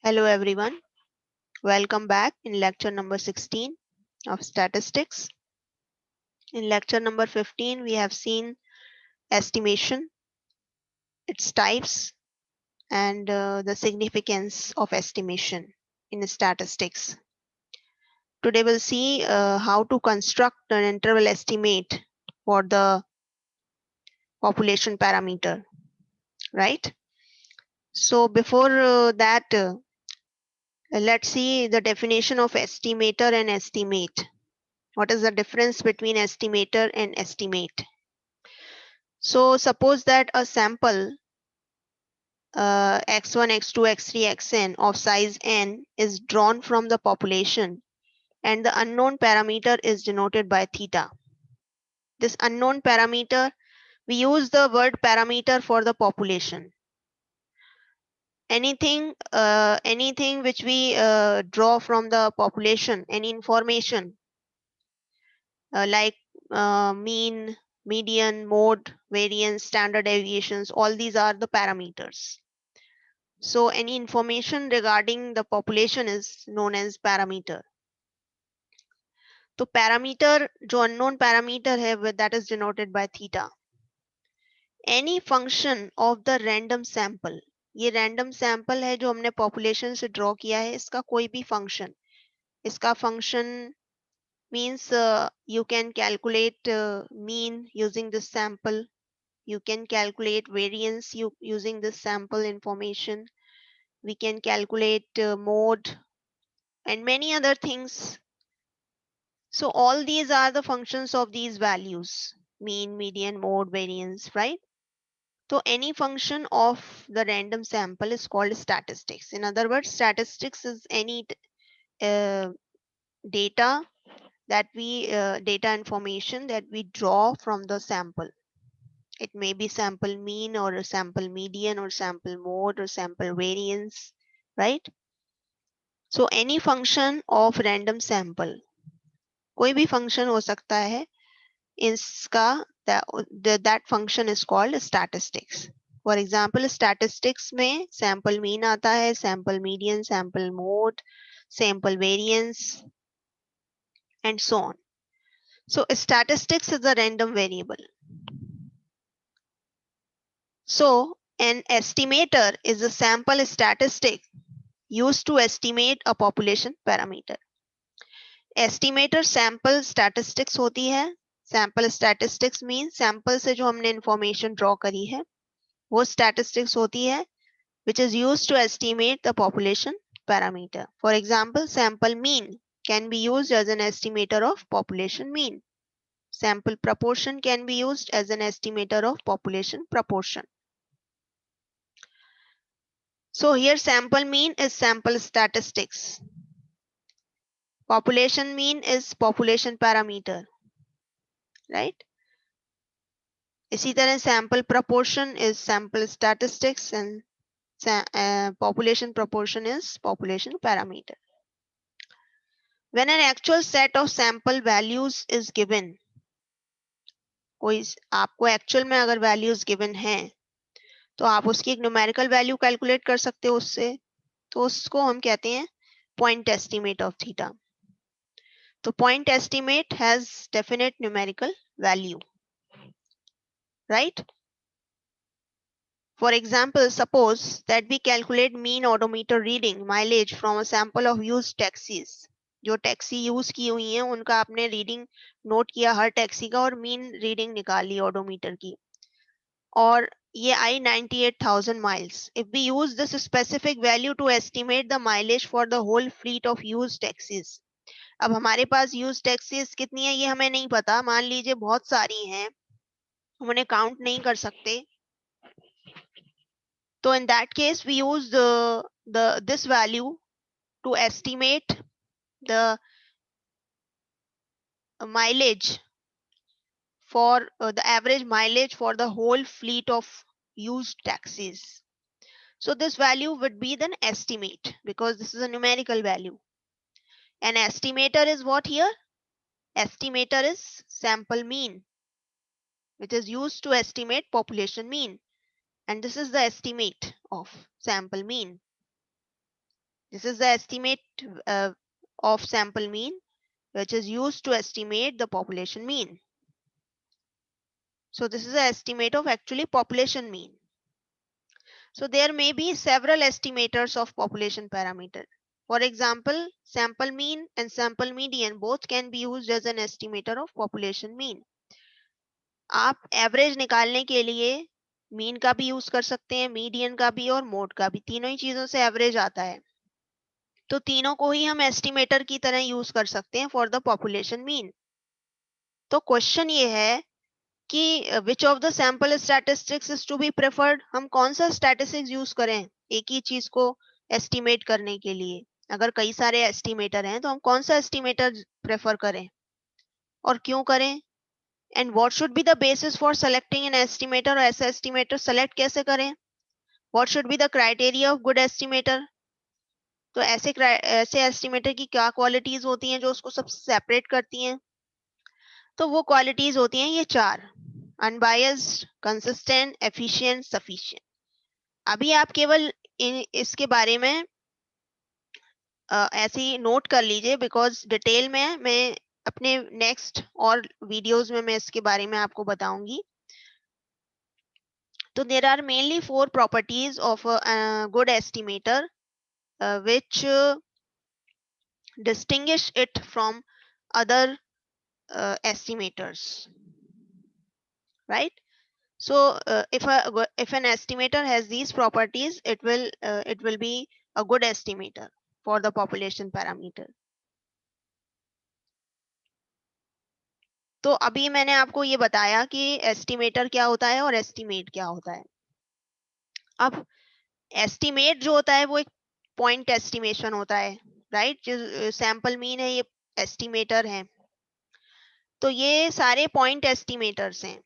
Hello everyone, welcome back in lecture number 16 of statistics. In lecture number 15 we have seen estimation, its types and the significance of estimation in statistics. Today we'll see how to construct an interval estimate for the population parameter, right? So before that, let's see the definition of estimator and estimate. What is the difference between estimator and estimate? So suppose that a sample x1, x2, x3, xn of size n is drawn from the population and the unknown parameter is denoted by theta. This unknown parameter, we use the word parameter for the population. Anything which we draw from the population, any information like mean, median, mode, variance, standard deviations, all these are the parameters. So any information regarding the population is known as parameter. तो parameter जो unknown parameter है that is denoted by theta. Any function of the random sample, ये random sample है जो हमने population से draw किया है, इसका कोई भी function, इसका function means you can calculate mean using this sample, you can calculate variance using this sample information, we can calculate mode and many other things. So all these are the functions of these values, mean, median, mode, variance, right? So any function of the random sample is called statistics. In other words, statistics is any uh, data data information that we draw from the sample. It may be sample mean or a sample median or sample mode or sample variance, right? So any function of random sample, कोई भी function हो सकता है, इसका that function is called statistics. For example, statistics में sample mean आता है, sample median, sample mode, sample variance, and so on. So statistics is a random variable. So an estimator is a sample statistic used to estimate a population parameter. Estimator sample statistics होती है. Sample statistics means sample से जो हमने information draw करी है वो statistics होती है which is used to estimate the population parameter. For example, sample mean can be used as an estimator of population mean. Sample proportion can be used as an estimator of population proportion. So here sample mean is sample statistics. Population mean is population parameter, right? इसी तरह sample proportion is sample statistics and population proportion is population parameter. When an actual set of sample values is given, कोई आपको actual में अगर values given हैं तो आप उसकी एक न्यूमेरिकल वैल्यू कैलकुलेट कर सकते हो उससे, तो उसको हम कहते हैं पॉइंट एस्टिमेट ऑफ थीटा. तो point estimate has definite numerical value, right? For example, suppose that we calculate mean odometer reading mileage from a sample of used taxis. जो टैक्सी यूज की हुई हैं उनका आपने रीडिंग नोट किया हर taxi का और मीन रीडिंग निकाली ओडोमीटर की, और ये आई 98,000 miles. If we use this specific value to estimate the mileage for the whole fleet of used taxis. अब हमारे पास used taxis कितनी है ये हमें नहीं पता, मान लीजिए बहुत सारी हैं, हम उन्हें काउंट नहीं कर सकते. So in that case, we use this value to estimate the mileage for the average mileage for the whole fleet of used taxis. So this value would be an estimate because this is a numerical value. An estimator is what here? Estimator is sample mean, which is used to estimate population mean. And this is the estimate of sample mean. This is the estimate of sample mean, which is used to estimate the population mean. So this is the estimate of actually population mean. So there may be several estimators of population parameter. For example, sample mean and sample median both can be used as an estimator of population mean. आप average निकालने के लिए mean का भी use कर सकते हैं, median का भी और मोड का भी, तीनों ही चीजों से एवरेज आता है, तो तीनों को ही हम एस्टिमेटर की तरह यूज कर सकते हैं फॉर द पॉपुलेशन मीन। तो क्वेश्चन ये है कि which of the sample statistics is to be preferred, हम कौन सा स्टैटिस्टिक्स यूज करें एक ही चीज को एस्टिमेट करने के लिए। अगर कई सारे एस्टिमेटर हैं तो हम कौन सा एस्टिमेटर प्रेफर करें और क्यों करें, and what should be the basis for selecting an estimator, और ऐसा एस्टिमेटर सेलेक्ट कैसे करें, what should be the criteria of good estimator. तो ऐसे एस्टिमेटर की क्या क्वालिटीज होती हैं जो उसको सबसे सेपरेट करती हैं। तो वो क्वालिटीज होती हैं ये चार: अनबायस्ड, कंसिस्टेंट, एफिशिएंट, सफिशिएंट। अभी आप केवल इसके बारे में ऐसे ही नोट कर लीजिए, बिकॉज डिटेल में मैं अपने नेक्स्ट और वीडियोस में मैं इसके बारे में आपको बताऊंगी। तो there are mainly 4 properties of a good estimator which distinguish it from other estimators, right? So if an estimator has these properties, it will be a good estimator for the population parameter. तो अभी मैंने आपको ये बताया कि estimator क्या होता है और एस्टिमेट क्या होता है। अब एस्टिमेट जो होता है वो एक पॉइंट एस्टिमेशन होता है, राइट? जो सैंपल मीन है ये एस्टिमेटर है, तो ये सारे पॉइंट एस्टिमेटर्स हैं।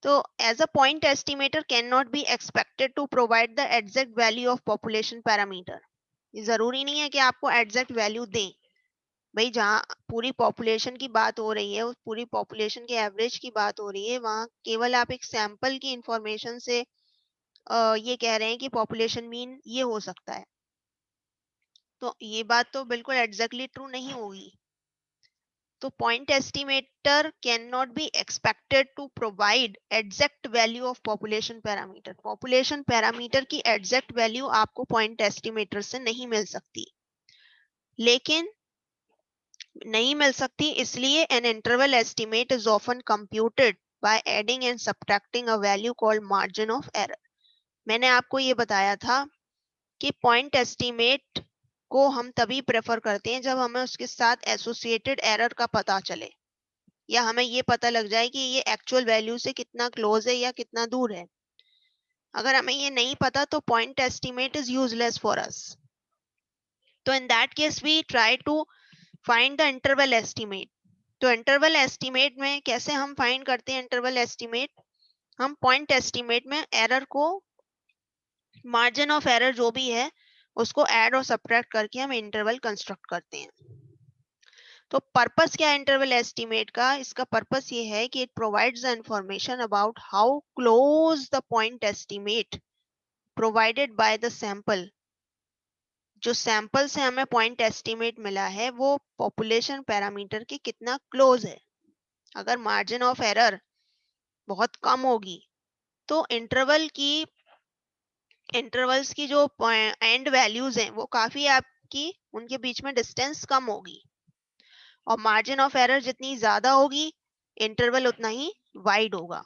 तो as a point estimator can not be expected to provide the exact value of population parameter. ये जरूरी नहीं है कि आपको एग्जैक्ट वैल्यू दें। भाई जहाँ पूरी पॉपुलेशन की बात हो रही है, उस पूरी पॉपुलेशन के एवरेज की बात हो रही है, वहाँ केवल आप एक सैंपल की इंफॉर्मेशन से ये कह रहे हैं कि पॉपुलेशन मीन ये हो सकता है, तो ये बात तो बिल्कुल एग्जैक्टली ट्रू नहीं होगी। तो point estimator can not be expected to provide exact value of population parameter. Population parameter की एग्जैक्ट वैल्यू आपको पॉइंट एस्टिमेटर से नहीं मिल सकती, लेकिन नहीं मिल सकती इसलिए an interval estimate is often computed by adding and subtracting a value called margin of error. मैंने आपको ये बताया था कि पॉइंट एस्टिमेट को हम तभी प्रेफर करते हैं जब हमें उसके साथ एसोसिएटेड एरर का पता चले, या हमें ये पता लग जाए कि ये एक्चुअल वैल्यू से कितना क्लोज है या कितना दूर है। अगर हमें ये नहीं पता तो point estimate is useless for us. तो in that case we try to find the interval estimate. तो इंटरवल एस्टिमेट में कैसे हम फाइंड करते हैं इंटरवल एस्टिमेट, हम पॉइंट एस्टिमेट में एरर को, मार्जिन ऑफ एरर जो भी है उसको ऐड और सब्ट्रैक्ट करके हम इंटरवल कंस्ट्रक्ट करते हैं। तो पर्पस क्या है इंटरवल एस्टिमेट का? इसका पर्पस ये है कि it provides the information about how close the point estimate provided by the sample. जो सैंपल से हमें पॉइंट एस्टिमेट मिला है वो पॉपुलेशन पैरामीटर के कितना क्लोज है। अगर मार्जिन ऑफ एरर बहुत कम होगी तो इंटरवल्स की जो एंड वैल्यूज हैं वो काफी आपकी उनके बीच में डिस्टेंस कम होगी, और मार्जिन ऑफ एरर जितनी ज्यादा होगी इंटरवल उतना ही वाइड होगा,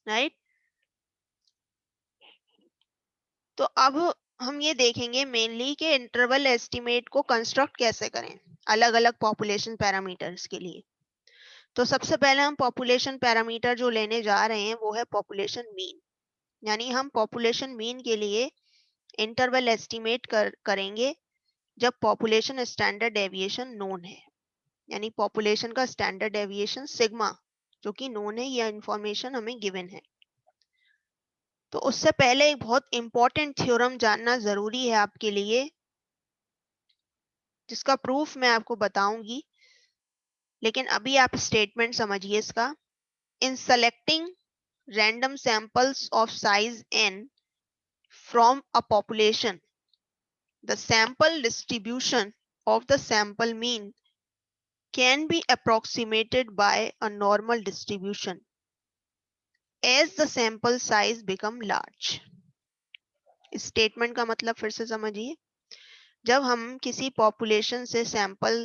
राइट? तो अब हम ये देखेंगे मेनली कि इंटरवल एस्टिमेट को कंस्ट्रक्ट कैसे करें अलग अलग पॉपुलेशन पैरामीटर्स के लिए। तो सबसे पहले हम पॉपुलेशन पैरामीटर जो लेने जा रहे हैं वो है पॉपुलेशन मीन, यानी हम पॉपुलेशन मीन के लिए इंटरवल एस्टिमेट करेंगे जब पॉपुलेशन स्टैंडर्ड डेविएशन नोन है, यानी पॉपुलेशन का स्टैंडर्ड डेविएशन सिग्मा जो कि नोन है, यह इंफॉर्मेशन हमें गिवन है। तो उससे पहले एक बहुत इंपॉर्टेंट थ्योरम जानना जरूरी है आपके लिए, जिसका प्रूफ मैं आपको बताऊंगी, लेकिन अभी आप स्टेटमेंट समझिए इसका। इन selecting random samples of size n from a population, The sample distribution of the sample mean can be approximated by a normal distribution as the sample size become large. इस statement का मतलब फिर से समझिए, जब हम किसी पॉपुलेशन से सैंपल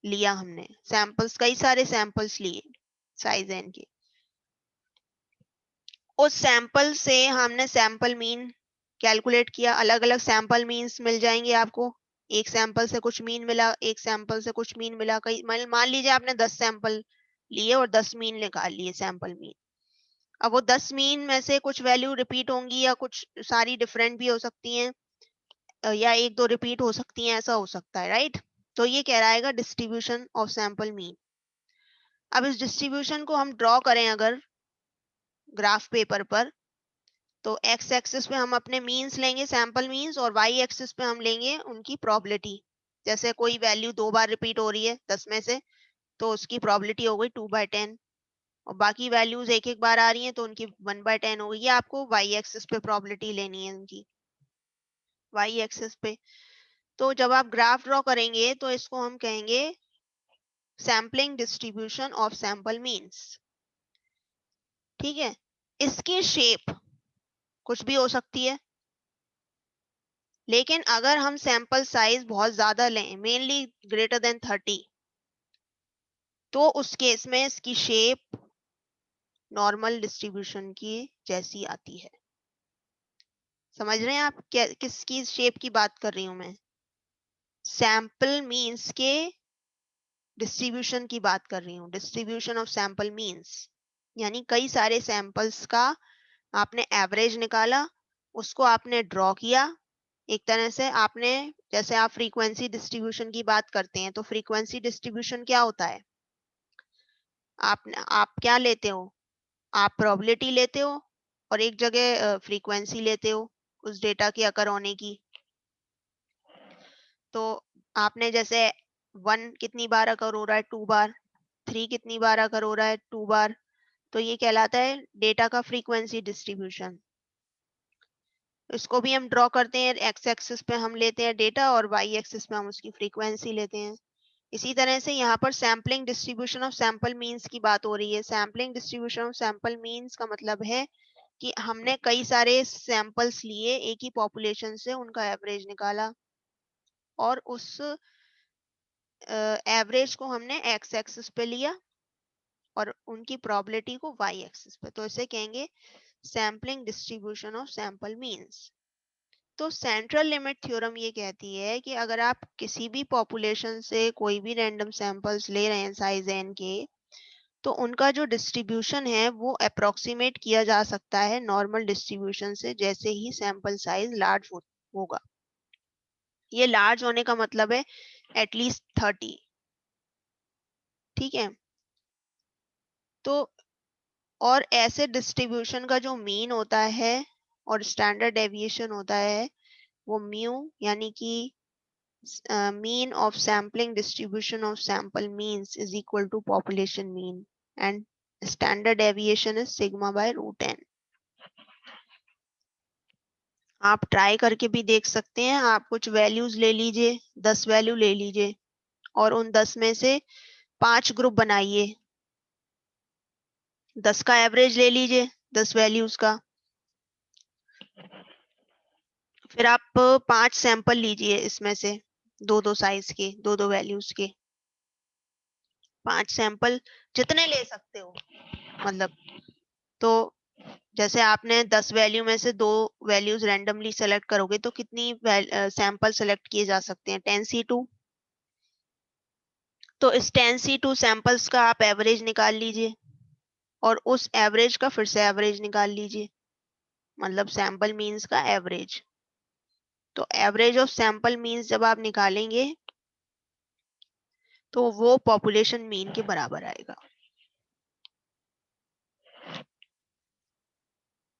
लिया, हमने सैंपल्स, कई सारे सैंपल्स लिए साइज एन के, उस सैंपल से हमने सैंपल मीन कैलकुलेट किया। अलग अलग सैंपल मीन्स मिल जाएंगे आपको, एक सैंपल से कुछ मीन मिला, एक सैंपल से कुछ मीन मिला, कई मान लीजिए आपने 10 सैंपल लिए और 10 मीन निकाल लिए सैंपल मीन। अब वो 10 मीन में से कुछ वैल्यू रिपीट होंगी या कुछ सारी डिफरेंट भी हो सकती हैं, या एक दो रिपीट हो सकती हैं, ऐसा हो सकता है, राइट। तो ये कह रहा है डिस्ट्रीब्यूशन ऑफ सैंपल मीन। अब इस डिस्ट्रीब्यूशन को हम ड्रॉ करें अगर ग्राफ पेपर पर, तो एक्स एक्सिस पे हम अपने मीन्स लेंगे, सैंपल मीन्स, और वाई एक्सिस पे हम लेंगे उनकी प्रोबेबिलिटी। जैसे कोई वैल्यू 2 बार रिपीट हो रही है 10 में से, तो उसकी प्रोबेबिलिटी हो गई 2/10, और बाकी वैल्यूज एक एक बार आ रही हैं तो उनकी 1/10 हो गई। ये आपको वाई एक्सिस पे प्रोबेबिलिटी लेनी है उनकी, वाई एक्सिस पे। तो जब आप ग्राफ ड्रॉ करेंगे तो इसको हम कहेंगे sampling distribution of sample means. ठीक है, इसकी शेप कुछ भी हो सकती है, लेकिन अगर हम सैंपल साइज बहुत ज्यादा लें, मेनली ग्रेटर देन 30, तो उस केस में इसकी शेप नॉर्मल डिस्ट्रीब्यूशन की जैसी आती है। समझ रहे हैं आप क्या, किसकी शेप की बात कर रही हूं मैं? सैंपल मीन्स के डिस्ट्रीब्यूशन की बात कर रही हूँ, डिस्ट्रीब्यूशन ऑफ सैंपल मीन्स, यानी कई सारे सैंपल्स का आपने एवरेज निकाला, उसको आपने ड्रॉ किया एक तरह से। आपने, जैसे आप फ्रीक्वेंसी डिस्ट्रीब्यूशन की बात करते हैं, तो फ्रीक्वेंसी डिस्ट्रीब्यूशन क्या होता है? आप क्या लेते हो? आप प्रोबेबिलिटी लेते हो और एक जगह फ्रीक्वेंसी लेते हो उस डेटा के अकर होने की। तो आपने जैसे 1 कितनी बार अकर हो रहा है? 2 बार। 3 कितनी बार अकर हो रहा है? 2 बार। तो ये कहलाता है डेटा का फ्रीक्वेंसी डिस्ट्रीब्यूशन। इसको भी हम ड्रॉ करते हैं, एक्स एक्सिस पे हम लेते हैं डेटा और वाई एक्सिस पे हम उसकी फ्रीक्वेंसी लेते हैं। इसी तरह से यहाँ पर sampling distribution of sample means की बात हो रही है। Sampling distribution of sample means का मतलब है कि हमने कई सारे सैंपल्स लिए एक ही पॉपुलेशन से, उनका एवरेज निकाला और उस एवरेज को हमने एक्स एक्सिस पे लिया और उनकी प्रोबेबिलिटी को वाई एक्सिस पे। तो इसे कहेंगे sampling distribution of sample means. तो सेंट्रल लिमिट थ्योरम ये कहती है कि अगर आप किसी भी पॉपुलेशन से कोई भी रैंडम सैंपल्स ले रहे हैं साइज एन के, तो उनका जो डिस्ट्रीब्यूशन है वो अप्रोक्सीमेट किया जा सकता है नॉर्मल डिस्ट्रीब्यूशन से, जैसे ही सैंपल साइज लार्ज होगा। ये लार्ज होने का मतलब है एटलीस्ट 30। ठीक है, तो और ऐसे डिस्ट्रीब्यूशन का जो मीन होता है और स्टैंडर्ड डेविएशन होता है, वो म्यू, यानी कि mean of sampling distribution of sample means is equal to population mean, and standard deviation is sigma by root n. आप ट्राई करके भी देख सकते हैं। आप कुछ वैल्यूज ले लीजिए, 10 वैल्यू ले लीजिए और उन 10 में से 5 ग्रुप बनाइए, 10 का एवरेज ले लीजिए 10 वैल्यूज का। फिर आप 5 सैंपल लीजिए, इसमें से दो दो साइज के, दो दो वैल्यूज के 5 सैंपल, जितने ले सकते हो मतलब। तो जैसे आपने 10 वैल्यू में से 2 वैल्यूज रैंडमली सेलेक्ट करोगे तो कितनी सैंपल सेलेक्ट किए जा सकते हैं? 10c2। तो इस 10c2 सैंपल्स का आप एवरेज निकाल लीजिए और उस एवरेज का फिर से एवरेज निकाल लीजिए, मतलब सैंपल मीन्स का एवरेज। तो एवरेज ऑफ सैंपल मीन्स जब आप निकालेंगे तो वो पॉपुलेशन मीन के बराबर आएगा।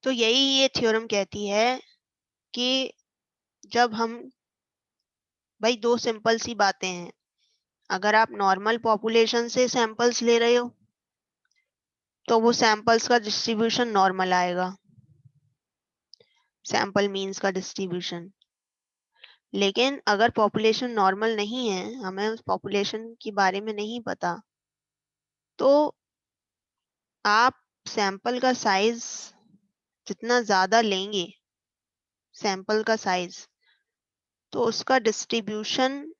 तो यही ये थ्योरम कहती है कि जब हम, भाई दो सिंपल सी बातें हैं, अगर आप नॉर्मल पॉपुलेशन से सैंपल्स ले रहे हो तो वो सैंपल्स का डिस्ट्रीब्यूशन नॉर्मल आएगा, सैंपल मीन्स का डिस्ट्रीब्यूशन। लेकिन अगर पॉपुलेशन नॉर्मल नहीं है, हमें उस पॉपुलेशन के बारे में नहीं पता, तो आप सैंपल का साइज जितना ज़्यादा लेंगे, सैंपल का साइज, तो उसका डिस्ट्रीब्यूशन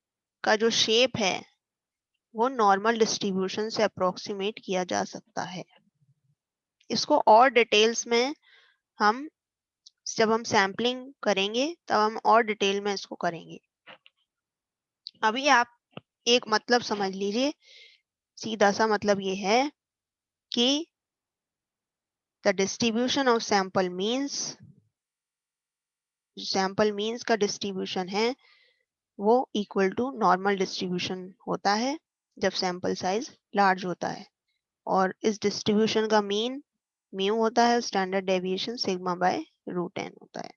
का जो शेप है वो नॉर्मल डिस्ट्रीब्यूशन से अप्रोक्सीमेट किया जा सकता है। इसको और डिटेल्स में हम जब हम सैम्पलिंग करेंगे तब हम और डिटेल में इसको करेंगे। अभी आप एक मतलब समझ लीजिए, सीधा सा मतलब ये है कि the distribution of sample means का डिस्ट्रीब्यूशन है वो इक्वल टू नॉर्मल डिस्ट्रीब्यूशन होता है जब सैंपल साइज लार्ज होता है, और इस डिस्ट्रीब्यूशन का मीन म्यू होता है, standard deviation sigma by root n होता है।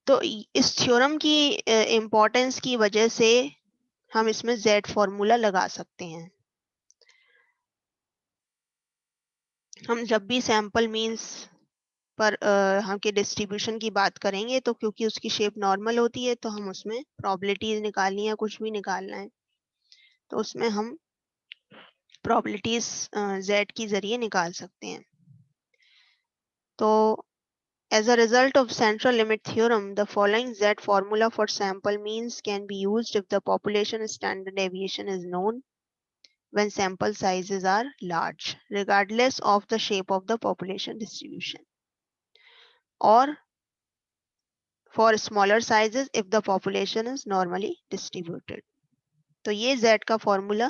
तो इस थ्योरम की इम्पोर्टेंस की वजह से हम इसमें z फॉर्मूला लगा सकते हैं। हम जब भी सैंपल मीन्स पर हम के डिस्ट्रीब्यूशन की बात करेंगे तो क्योंकि उसकी शेप नॉर्मल होती है तो हम उसमें प्रोबेबिलिटीज निकालनी है, कुछ भी निकालना है तो उसमें हम प्रोबेबिलिटीज z की जरिए निकाल सकते हैं। तो as a result of central limit theorem, the following z formula for sample means can be used if the population standard deviation is known when sample sizes are large, regardless of the shape of the population distribution, or for smaller sizes if the population is normally distributed. तो ये z का formula,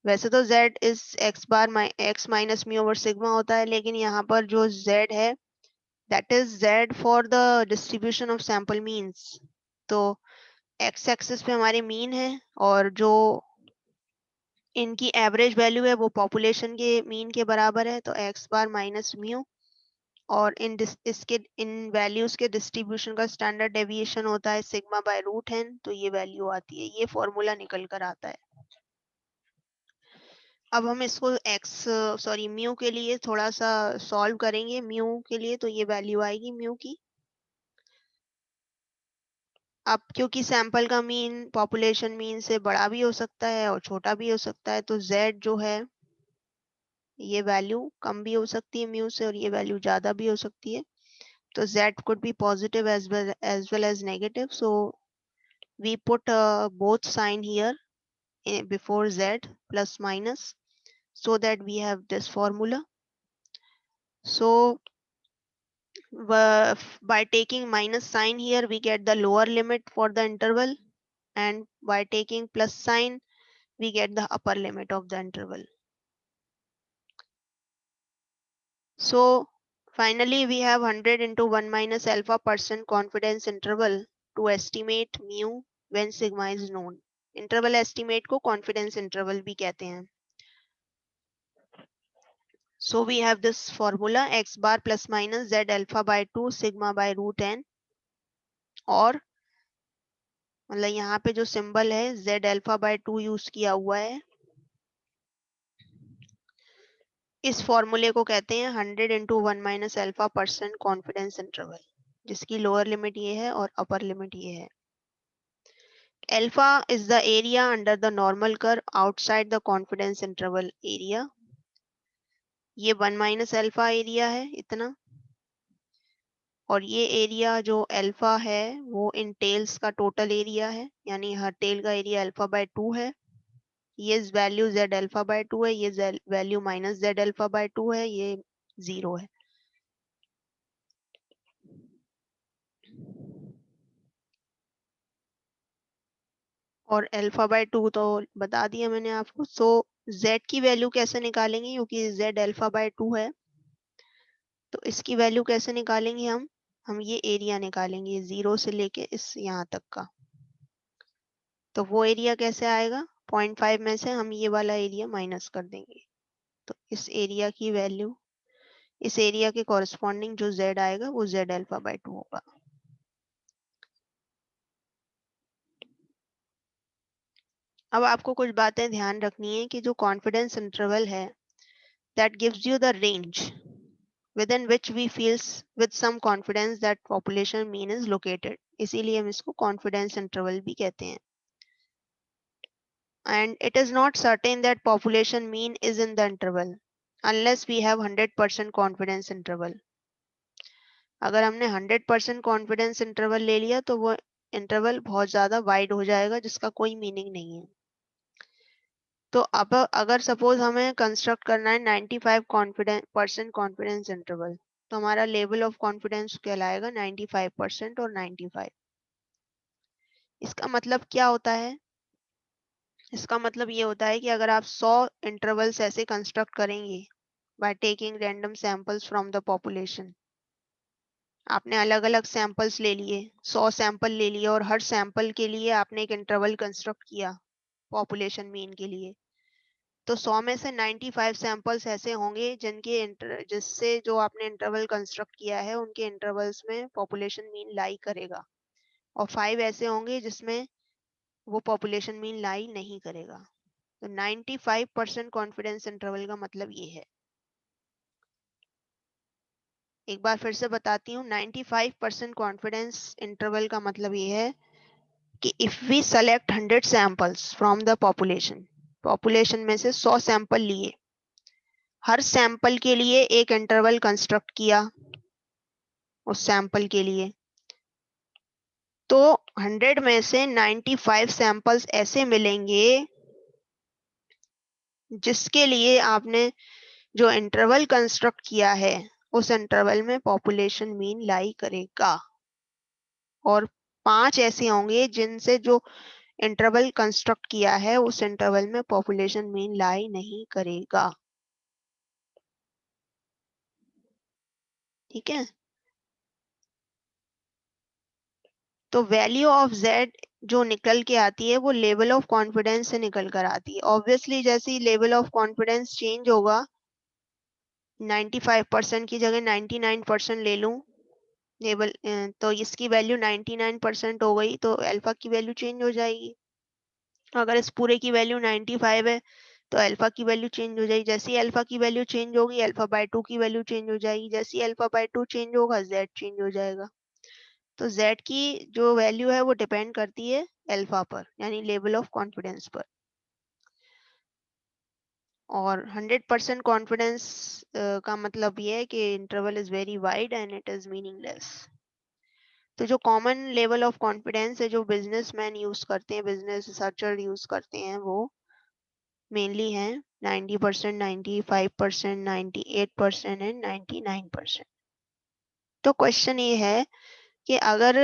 वैसे तो z is x bar x minus mu over sigma होता है, लेकिन यहाँ पर जो z है that is z for the distribution of sample means. तो x एक्सिस पे हमारे मीन है और जो इनकी एवरेज वैल्यू है वो पॉपुलेशन के मीन के बराबर है, तो x बार माइनस म्यू, और इसके इन वैल्यूज के डिस्ट्रीब्यूशन का स्टैंडर्ड डेविएशन होता है सिग्मा बाय रूट एन, तो ये वैल्यू आती है, ये फॉर्मूला निकल कर आता है। अब हम इसको म्यू के लिए थोड़ा सा सॉल्व करेंगे। म्यू के लिए तो ये वैल्यू आएगी म्यू की। अब क्योंकि सैंपल का मीन पॉपुलेशन मीन से बड़ा भी हो सकता है और छोटा भी हो सकता है, तो z जो है ये वैल्यू कम भी हो सकती है म्यू से और ये वैल्यू ज़्यादा भी हो सकती है। तो z could be positive as well as negative. So we put both sign here before z plus minus so that we have this formula. So by taking minus sign here we get the lower limit for the interval, and by taking plus sign we get the upper limit of the interval. So finally we have 100 into 1 minus alpha % confidence interval to estimate mu when sigma is known. Interval estimate को confidence interval भी कहते हैं। So we have this formula x bar plus minus z alpha by 2 sigma by root n, और मतलब यहाँ पे जो symbol है z alpha by 2 यूज किया हुआ है, इस फॉर्मूले को कहते हैं 100 into 1 minus alpha % confidence interval, जिसकी लोअर लिमिट ये है और अपर लिमिट ये है। Alpha is the area under the normal curve outside the confidence interval area. ये 1 माइनस अल्फा एरिया है इतना, और ये एरिया जो अल्फा है वो इन टेल्स का टोटल एरिया है, यानी हर टेल का एरिया अल्फा बाय 2 है। ये वैल्यू z अल्फा बाय 2 है, ये value minus z alpha by 2 है, ये 0 है। और अल्फा बाय 2 तो बता दिया मैंने आपको। सो z की वैल्यू कैसे निकालेंगे, क्योंकि z अल्फा बाय 2 है तो इसकी वैल्यू कैसे निकालेंगे हम ये एरिया निकालेंगे 0 से लेके इस यहाँ तक का। तो वो एरिया कैसे आएगा, 0.5 में से हम ये वाला एरिया माइनस कर देंगे, तो इस एरिया की वैल्यू, इस एरिया के कॉरस्पॉन्डिंग जो z आएगा वो z अल्फा बाय 2 होगा। अब आपको कुछ बातें ध्यान रखनी है कि जो कॉन्फिडेंस इंटरवल है that gives you the range, within which we feels with some confidence that population mean is located. इसीलिए हम इसको confidence interval भी कहते हैं. And it is not certain that population mean is in the interval unless we have 100% confidence interval. अगर हमने 100% confidence interval ले लिया तो वो interval बहुत ज़्यादा wide हो जाएगा जिसका कोई meaning नहीं है. तो अब अगर सपोज हमें कंस्ट्रक्ट करना है 95% कॉन्फिडेंस इंटरवल, तो हमारा लेवल ऑफ कॉन्फिडेंस कहलाएगा 95% और 95. इसका मतलब क्या होता है? इसका मतलब ये होता है कि अगर आप 100 इंटरवल्स ऐसे कंस्ट्रक्ट करेंगे by taking random samples from the population, आपने अलग अलग सैंपल्स ले लिए, 100 सैंपल ले लिए और हर सैंपल के लिए आपने एक इंटरवल कंस्ट्रक्ट किया पॉपुलेशन मीन के लिए, तो 100 में से 95 सैंपल्स ऐसे होंगे जिससे जो आपने इंटरवल कंस्ट्रक्ट किया है उनके इंटरवल्स में पॉपुलेशन मीन लाई करेगा, और 5 ऐसे होंगे जिसमें वो पॉपुलेशन मीन लाई नहीं करेगा. तो 95% कॉन्फिडेंस इंटरवल का मतलब ये है. एक बार फिर से बताती हूँ. 95% कॉन्फिडेंस इंटरवल का मतलब ये है कि if we select 100 samples from the population में से 100 सैंपल लिए, हर सैंपल के लिए एक इंटरवल कंस्ट्रक्ट किया उस सैंपल के लिए, तो 100 में से 95 सैंपल्स ऐसे मिलेंगे जिसके लिए आपने जो इंटरवल कंस्ट्रक्ट किया है उस इंटरवल में पॉपुलेशन मीन लाई करेगा, और 5 ऐसे होंगे जिनसे जो इंटरवल कंस्ट्रक्ट किया है उस इंटरवल में पॉपुलेशन मीन लाई नहीं करेगा. ठीक है. तो वैल्यू ऑफ z जो निकल के आती है वो लेवल ऑफ कॉन्फिडेंस से निकल कर आती है. ऑब्वियसली जैसे ही लेवल ऑफ कॉन्फिडेंस चेंज होगा, 95% की जगह 99% ले लूं लेवल, तो इसकी वैल्यू 99% हो गई, तो अल्फा की वैल्यू चेंज हो जाएगी. अगर इस पूरे की वैल्यू 95 है तो अल्फा की वैल्यू चेंज हो जाएगी. जैसे ही अल्फा की वैल्यू चेंज होगी अल्फा बाय 2 की वैल्यू चेंज हो जाएगी. जैसे ही अल्फा बाय 2 चेंज होगा z चेंज हो जाएगा. तो z की जो वैल्यू है वो डिपेंड करती है अल्फा पर, यानी लेवल ऑफ कॉन्फिडेंस पर. और 100% कॉन्फिडेंस का मतलब ये है कि interval is very wide and it is meaningless. तो जो कॉमन लेवल ऑफ कॉन्फिडेंस है जो बिजनेसमैन यूज करते हैं, बिजनेस रिसर्चर यूज करते हैं, वो मेनली हैं 90%, 95%, 98% एंड 99%. तो क्वेश्चन ये है कि अगर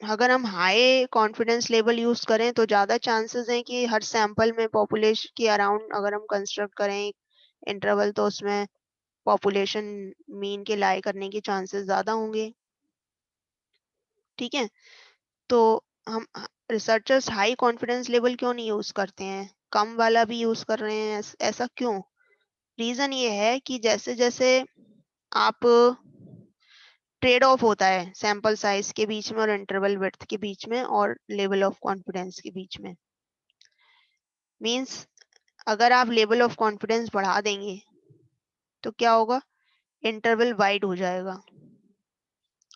अगर हम हाई कॉन्फिडेंस लेवल यूज करें तो ज़्यादा चांसेस हैं कि हर सैंपल में पॉपुलेशन के अराउंड अगर हम कंस्ट्रक्ट करें इंटरवल तो उसमें पॉपुलेशन मीन के लाई करने के चांसेस ज़्यादा होंगे. ठीक है. तो हम रिसर्चर्स हाई कॉन्फिडेंस लेवल क्यों नहीं यूज करते हैं, कम वाला भी यूज कर रहे हैं, ऐसा क्यों? रीजन ये है कि जैसे जैसे आप ट्रेड ऑफ होता है सैंपल साइज के बीच में और इंटरवल विड्थ के बीच में और लेवल ऑफ कॉन्फिडेंस के बीच में. मींस अगर आप लेवल ऑफ कॉन्फिडेंस बढ़ा देंगे तो क्या होगा, इंटरवल वाइड हो जाएगा,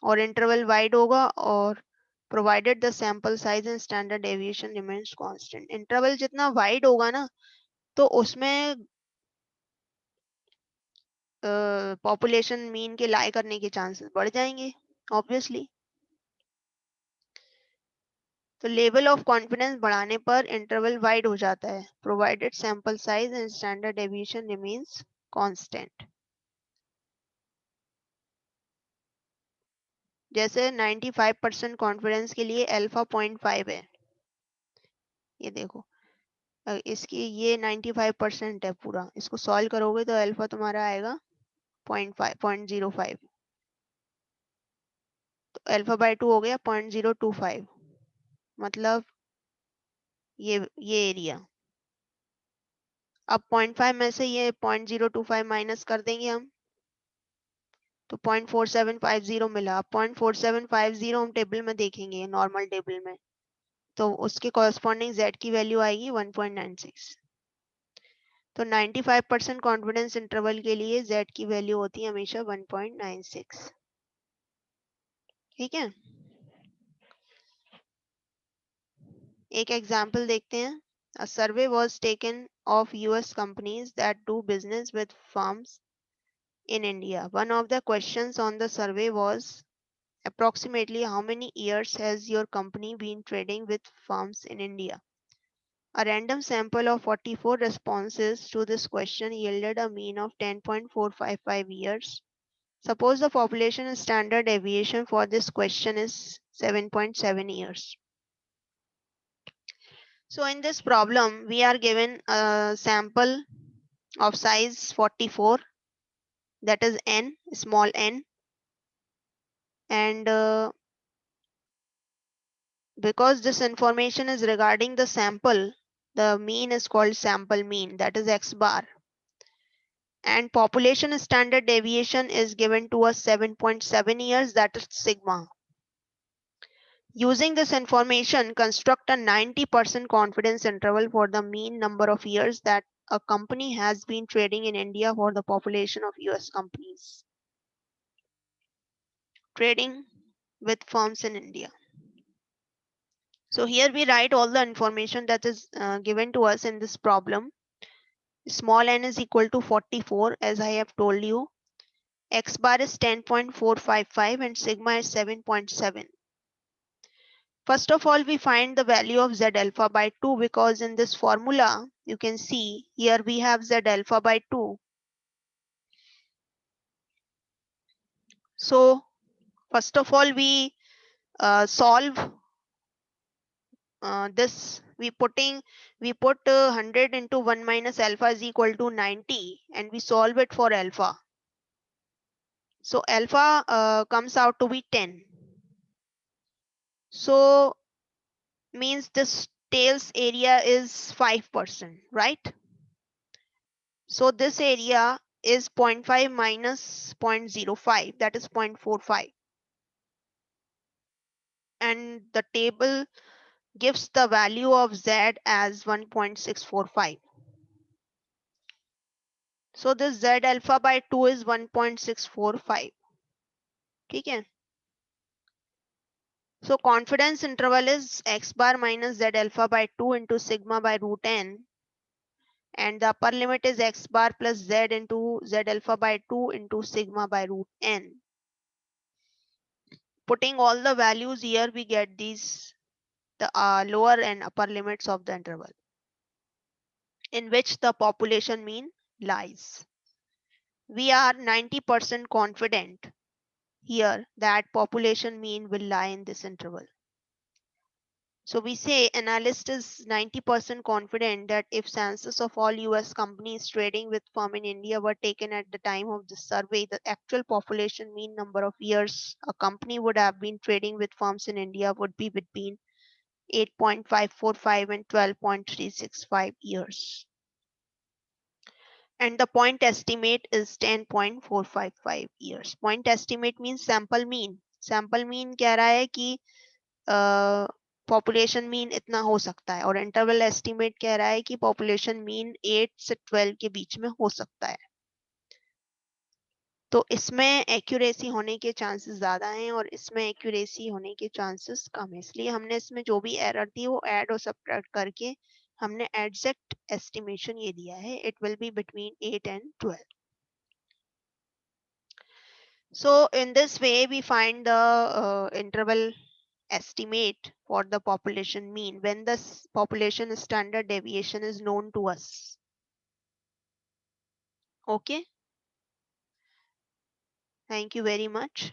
और इंटरवल वाइड होगा और provided the sample size and standard deviation remains constant. Interval जितना वाइड होगा ना तो उसमें पॉपुलेशन मीन के लाई करने के चांसेस बढ़ जाएंगे ऑब्वियसली. तो लेवल ऑफ कॉन्फिडेंस बढ़ाने पर इंटरवल वाइड हो जाता है, provided sample size and standard deviation remains constant. जैसे 95% कॉन्फिडेंस के लिए अल्फा 0.5 है, ये देखो. इसकी ये 95% है पूरा, इसको सॉल्व करोगे तो अल्फा तुम्हारा आएगा 0.5 0.05. तो अल्फा बाय 2 हो गया 0.025, मतलब ये एरिया. अब 0.5 में से ये 0.025 माइनस कर देंगे हम तो 0.4750 मिला. अब 0.4750 हम टेबल में देखेंगे, नॉर्मल टेबल में, तो उसके कॉरस्पॉन्डिंग z की वैल्यू आएगी 1.96. तो 95% कॉन्फिडेंस इंटरवल के लिए z की वैल्यू होती है हमेशा 1.96। ठीक है, एक एग्जाम्पल देखते हैं। A survey was taken of US companies that do business with firms in India. One of the questions on the survey was approximately how many years has your company been trading with firms in India? A random sample of 44 responses to this question yielded a mean of 10.455 years. Suppose the population standard deviation for this question is 7.7 years. So in this problem, we are given a sample of size 44, that is n, small n, and because this information is regarding the sample, the mean is called sample mean, that is x bar, and population standard deviation is given to us 7.7 years, that is sigma. Using this information, construct a 90% confidence interval for the mean number of years that a company has been trading in India for the population of US companies trading with firms in India. So here we write all the information that is given to us in this problem. Small n is equal to 44, as I have told you. X bar is 10.455 and sigma is 7.7. First of all, we find the value of Z alpha by 2, because in this formula, you can see here we have Z alpha by 2. So first of all, we solve this. We put 100 into 1 minus alpha is equal to 90, and we solve it for alpha. So alpha comes out to be 10. So means this tails area is 5%, right? So this area is 0.5 minus 0.05, that is 0.45. And the table gives the value of Z as 1.645. So this Z alpha by 2 is 1.645. ठीक है? So confidence interval is x bar minus Z alpha by 2 into sigma by root n. And the upper limit is x bar plus Z into Z alpha by 2 into sigma by root n. Putting all the values here, we get these, the lower and upper limits of the interval in which the population mean lies. We are 90% confident here that population mean will lie in this interval. So we say analyst is 90% confident that if census of all US companies trading with firm in India were taken at the time of the survey, the actual population mean number of years a company would have been trading with firms in India would be between 8.545 and 12.365 years. And the point estimate is 10.455 years. Point estimate means sample mean. Sample mean कह रहा है कि population mean इतना हो सकता है, और interval estimate कह रहा है कि पॉपुलेशन मीन 8 से 12 के बीच में हो सकता है. तो इसमें एक्यूरेसी होने के चांसेस ज्यादा हैं और इसमें एक्यूरेसी होने के चांसेस कम है, इसलिए हमने इसमें जो भी एरर थी वो ऐड और सब्ट्रैक्ट करके हमने एग्जैक्ट एस्टिमेशन ये दिया है. It will be between 8 and 12. So in this way we find the interval estimate for the population mean when the population standard deviation is known to us. Okay, thank you very much.